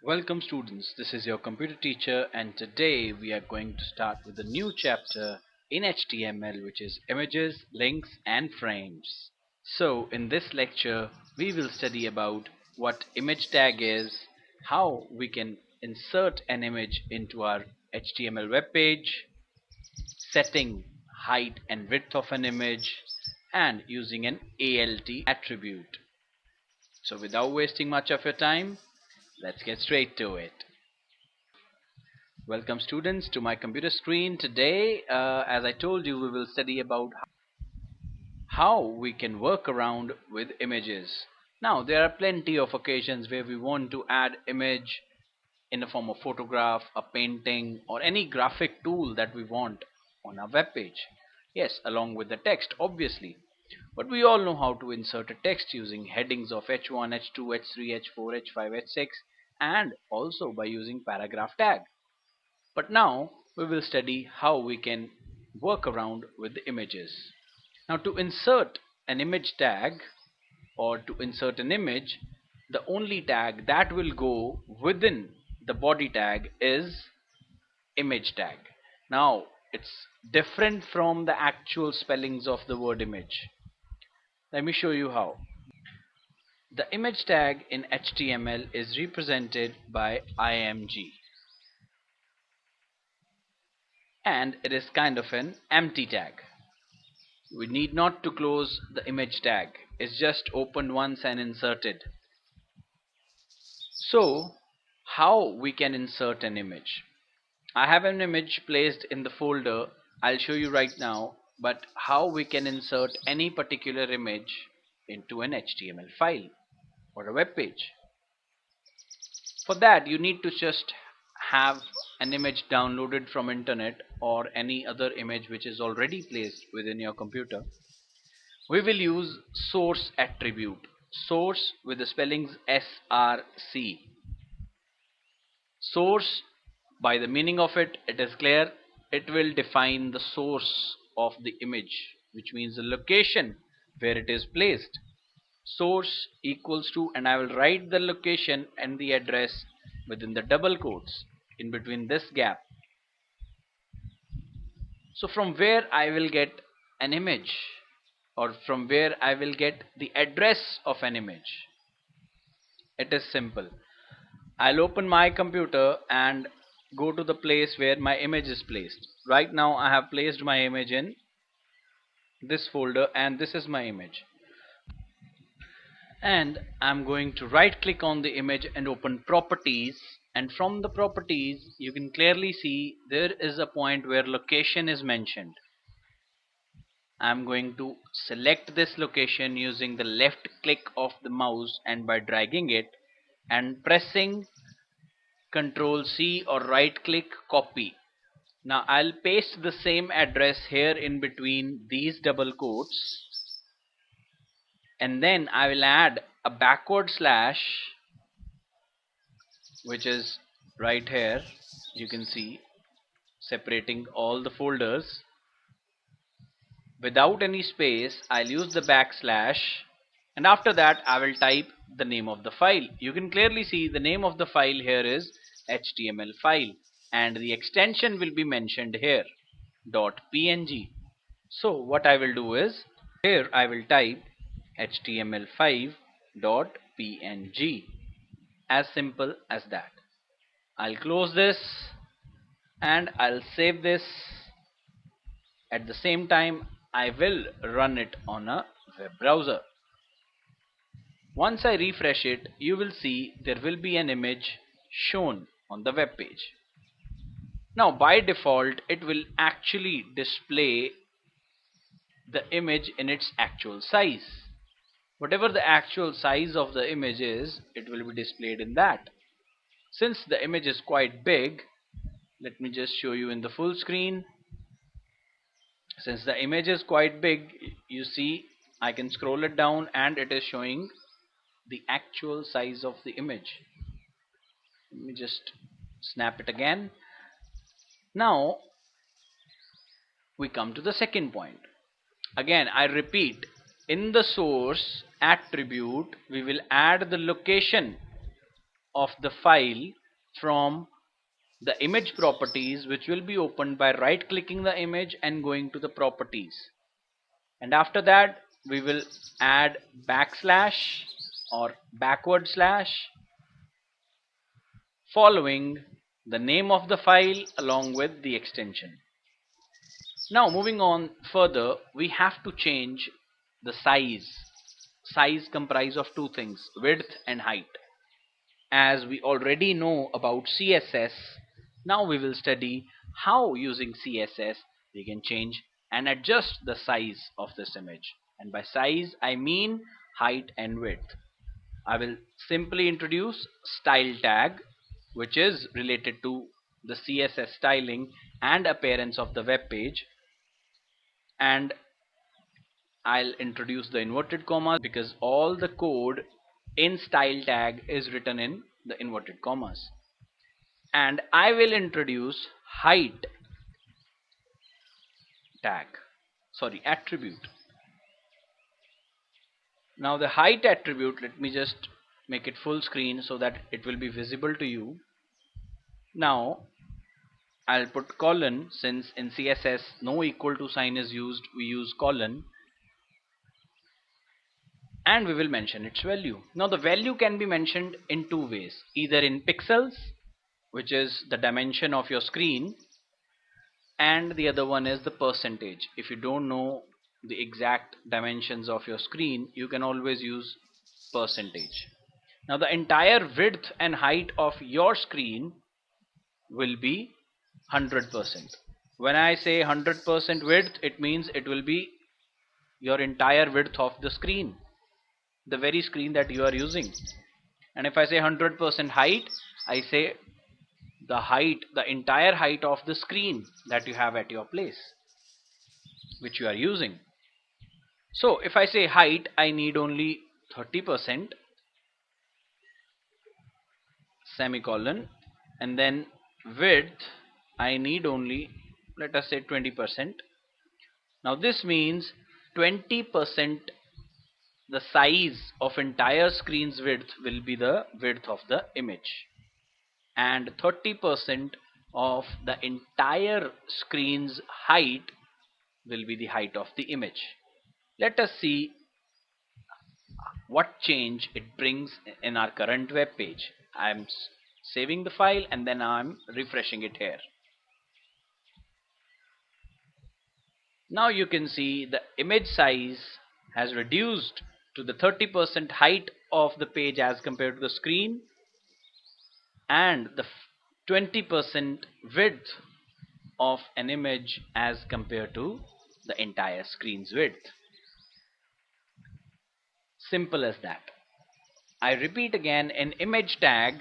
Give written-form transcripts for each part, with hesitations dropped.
Welcome students, this is your computer teacher and today we are going to start with a new chapter in HTML, which is images, links and frames. So in this lecture we will study about what image tag is, how we can insert an image into our HTML web page, setting height and width of an image, and using an ALT attribute. So without wasting much of your time, let's get straight to it. Welcome students to my computer screen. Today, as I told you, we will study about how we can work around with images. Now, there are plenty of occasions where we want to add image in the form of photograph, a painting, or any graphic tool that we want on our web page. Yes, along with the text, obviously. But we all know how to insert a text using headings of H1, H2, H3, H4, H5, H6, and also by using paragraph tag. But now we will study how we can work around with the images. Now to insert an image tag or to insert an image, the only tag that will go within the body tag is image tag. Now it's different from the actual spellings of the word image. Let me show you how. The image tag in HTML is represented by img, and it is kind of an empty tag. We need not to close the image tag. It's just opened once and inserted. So how we can insert an image? I have an image placed in the folder. I'll show you right now, but how we can insert any particular image into an HTML file or a web page. For that you need to just have an image downloaded from internet or any other image which is already placed within your computer. We will use source attribute, source with the spellings SRC. Source, by the meaning of it, it is clear, it will define the source of the image, which means the location where it is placed. Source equals to, and I will write the location and the address within the double quotes in between this gap. So from where I will get an image, or from where I will get the address of an image? It is simple. I'll open my computer and go to the place where my image is placed. Right now I have placed my image in this folder and this is my image. And I'm going to right click on the image and open properties, and from the properties you can clearly see there is a point where location is mentioned. I'm going to select this location using the left click of the mouse and by dragging it and pressing Ctrl C or right click copy. Now I'll paste the same address here in between these double quotes, and then I will add a backward slash, which is right here. You can see separating all the folders. Without any space, I'll use the backslash, and after that I will type the name of the file. You can clearly see the name of the file here is HTML file, and the extension will be mentioned here, .png. So what I will do is, here I will type html5.png, as simple as that. I'll close this and I'll save this. At the same time I will run it on a web browser. Once I refresh it, you will see there will be an image shown on the web page. Now by default it will actually display the image in its actual size. Whatever the actual size of the image is, it will be displayed in that. Since the image is quite big, let me just show you in the full screen. Since the image is quite big, you see I can scroll it down and it is showing the actual size of the image. Let me just snap it again. Now we come to the second point. Again I repeat, in the source attribute we will add the location of the file from the image properties, which will be opened by right clicking the image and going to the properties. And after that we will add backslash or backward slash following the name of the file along with the extension. Now moving on further, we have to change the size. Size comprise of two things, width and height. As we already know about CSS, now we will study how using CSS we can change and adjust the size of this image. And by size I mean height and width. I will simply introduce style tag, which is related to the CSS styling and appearance of the web page, and I'll introduce the inverted commas because all the code in style tag is written in the inverted commas. And I will introduce height attribute. Now the height attribute, let me just make it full screen so that it will be visible to you. Now I'll put colon, since in CSS no equal to sign is used, we use colon, and we will mention its value. Now the value can be mentioned in two ways, either in pixels, which is the dimension of your screen, and the other one is the percentage. If you don't know the exact dimensions of your screen, you can always use percentage. Now the entire width and height of your screen will be 100%. When I say 100% width, it means it will be your entire width of the screen, the very screen that you are using. And if I say 100% height, I say the entire height of the screen that you have at your place, which you are using. So if I say height, I need only 30%, semicolon, and then width I need only, let us say, 20%. Now this means 20% the size of entire screen's width will be the width of the image, and 30% of the entire screen's height will be the height of the image. Let us see what change it brings in our current web page. I'm saving the file and then I'm refreshing it here. Now you can see the image size has reduced to the 30% height of the page as compared to the screen, and the 20% width of an image as compared to the entire screen's width. Simple as that. I repeat again, an image tag,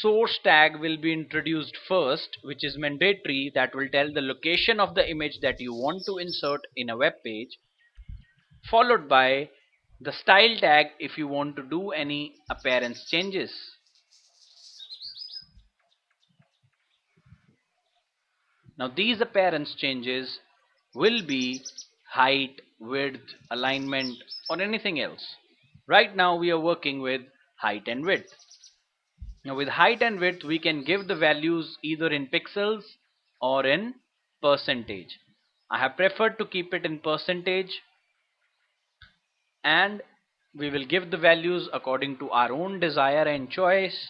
source tag will be introduced first, which is mandatory, that will tell the location of the image that you want to insert in a web page, followed by the style tag if you want to do any appearance changes. Now these appearance changes will be height, width, alignment, or anything else. Right now we are working with height and width. Now with height and width we can give the values either in pixels or in percentage. I have preferred to keep it in percentage, and we will give the values according to our own desire and choice,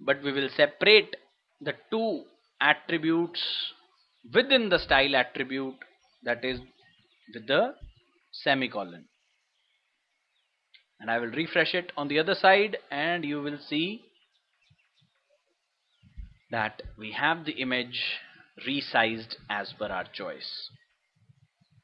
but we will separate the two attributes within the style attribute, that is with the semicolon. And I will refresh it on the other side and you will see that we have the image resized as per our choice.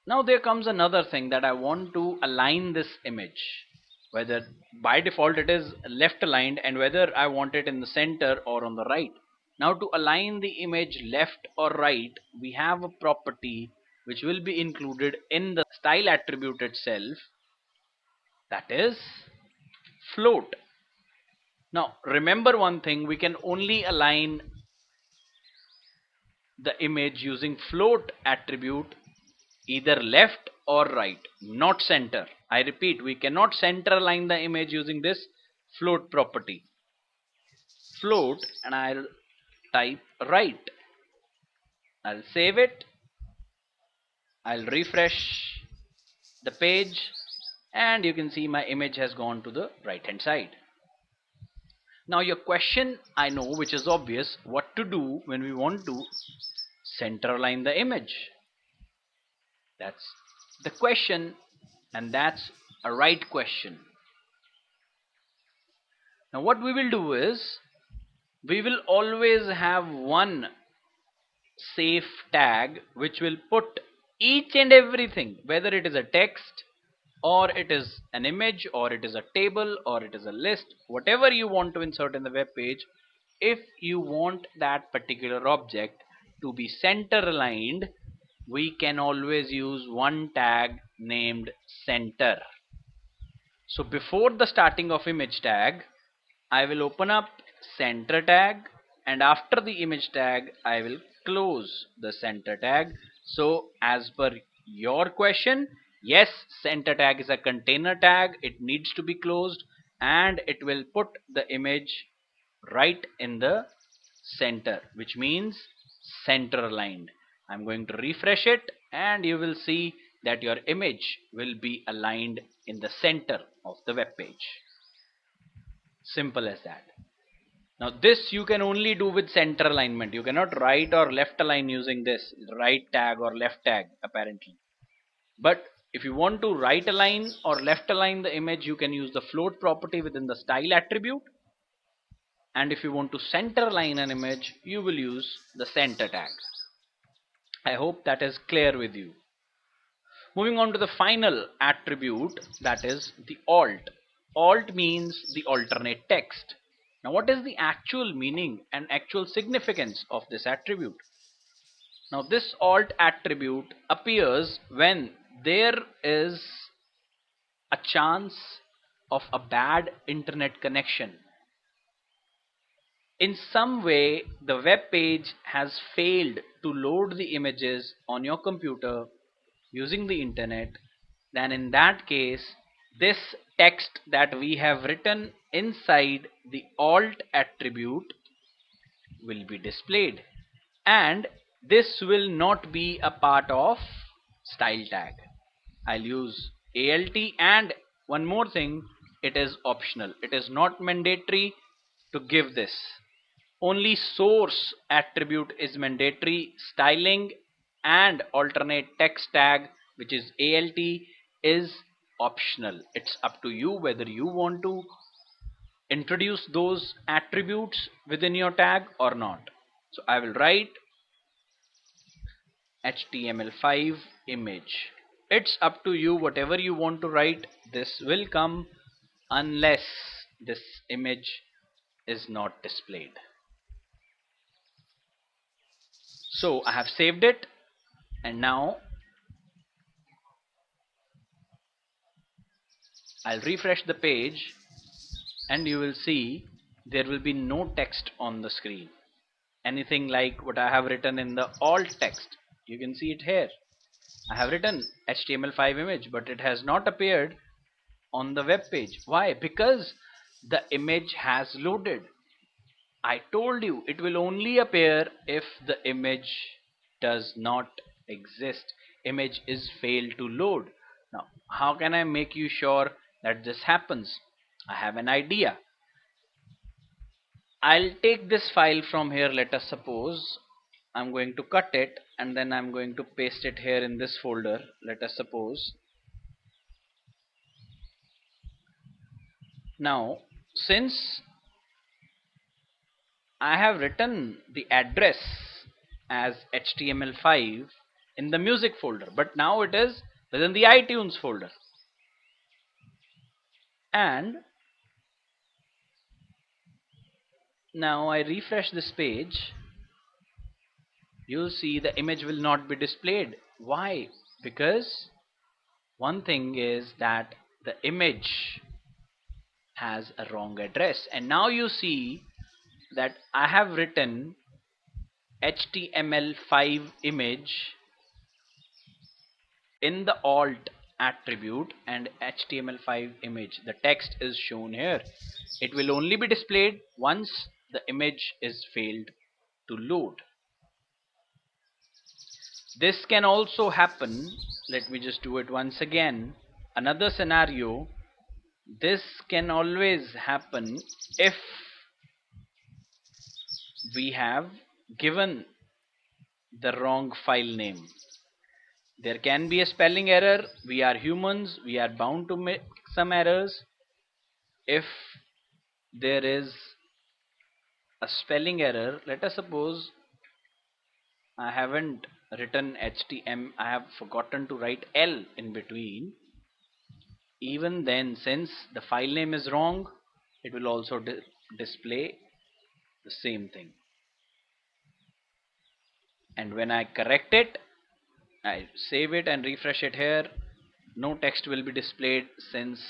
Now there comes another thing, that I want to align this image, whether by default it is left aligned and whether I want it in the center or on the right. Now to align the image left or right, we have a property which will be included in the style attribute itself, that is float. Now remember one thing, we can only align the image using float attribute either left or right, not center. I repeat, we cannot center align the image using this float property. float and I'll type right. I'll save it. I'll refresh the page and you can see my image has gone to the right hand side. Now your question, I know, which is obvious, what to do when we want to center align the image. That's the question, and that's a right question. Now what we will do is, we will always have one safe tag which will put each and everything, whether it is a text or it is an image or it is a table or it is a list, whatever you want to insert in the web page. If you want that particular object to be center aligned, we can always use one tag named center. So before the starting of image tag, I will open up center tag, and after the image tag I will close the center tag. So as per your question, yes, center tag is a container tag, it needs to be closed and it will put the image right in the center, which means center aligned. I'm going to refresh it and you will see that your image will be aligned in the center of the web page. Simple as that. Now this you can only do with center alignment. You cannot right or left align using this right tag or left tag apparently. But if you want to right align or left align the image, you can use the float property within the style attribute. And if you want to center align an image, you will use the center tag. I hope that is clear with you. Moving on to the final attribute, that is the alt. Alt means the alternate text. Now what is the actual meaning and actual significance of this attribute? Now this alt attribute appears when there is a chance of a bad internet connection. In some way the web page has failed to load the images on your computer using the internet, then in that case this text that we have written inside the alt attribute will be displayed, and this will not be a part of style tag. I'll use alt, and one more thing, it is optional, it is not mandatory to give this. Only source attribute is mandatory. Styling and alternate text tag, which is alt, is optional. It's up to you whether you want to introduce those attributes within your tag or not. So I will write HTML5 image. It's up to you, whatever you want to write, this will come unless this image is not displayed. So I have saved it, and now I'll refresh the page and you will see there will be no text on the screen. Anything like what I have written in the alt text, you can see it here. I have written HTML5 image, but it has not appeared on the web page. Why? Because the image has loaded. I told you it will only appear if the image does not exist. Image is failed to load. Now how can I make you sure that this happens? I have an idea. I'll take this file from here. Let us suppose I'm going to cut it and then I'm going to paste it here in this folder. Let us suppose. Now since I have written the address as HTML5 in the music folder, but now it is within the iTunes folder, and now I refresh this page, you'll see the image will not be displayed. Why? Because one thing is that the image has a wrong address, and now you see that I have written HTML5 image in the alt attribute, and HTML5 image, the text is shown here. It will only be displayed once the image is failed to load. This can also happen, let me just do it once again. Another scenario, this can always happen if we have given the wrong file name. There can be a spelling error. We are humans, we are bound to make some errors. If there is a spelling error, let us suppose I haven't written HTM, I have forgotten to write L in between. Even then, since the file name is wrong, it will also display the same thing. And when I correct it, I save it and refresh it here, no text will be displayed, since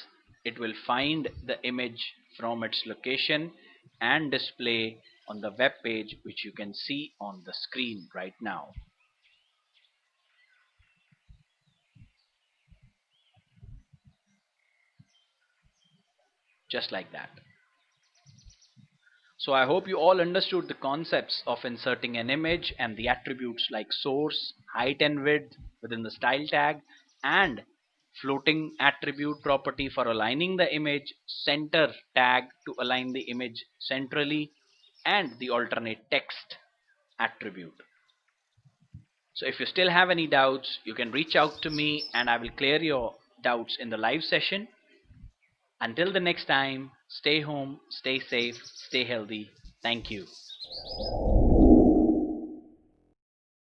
it will find the image from its location and display on the web page, which you can see on the screen right now. Just like that. So I hope you all understood the concepts of inserting an image and the attributes like source, height and width within the style tag, and floating attribute property for aligning the image, center tag to align the image centrally, and the alternate text attribute. So if you still have any doubts, you can reach out to me and I will clear your doubts in the live session. Until the next time, stay home, stay safe, stay healthy. Thank you.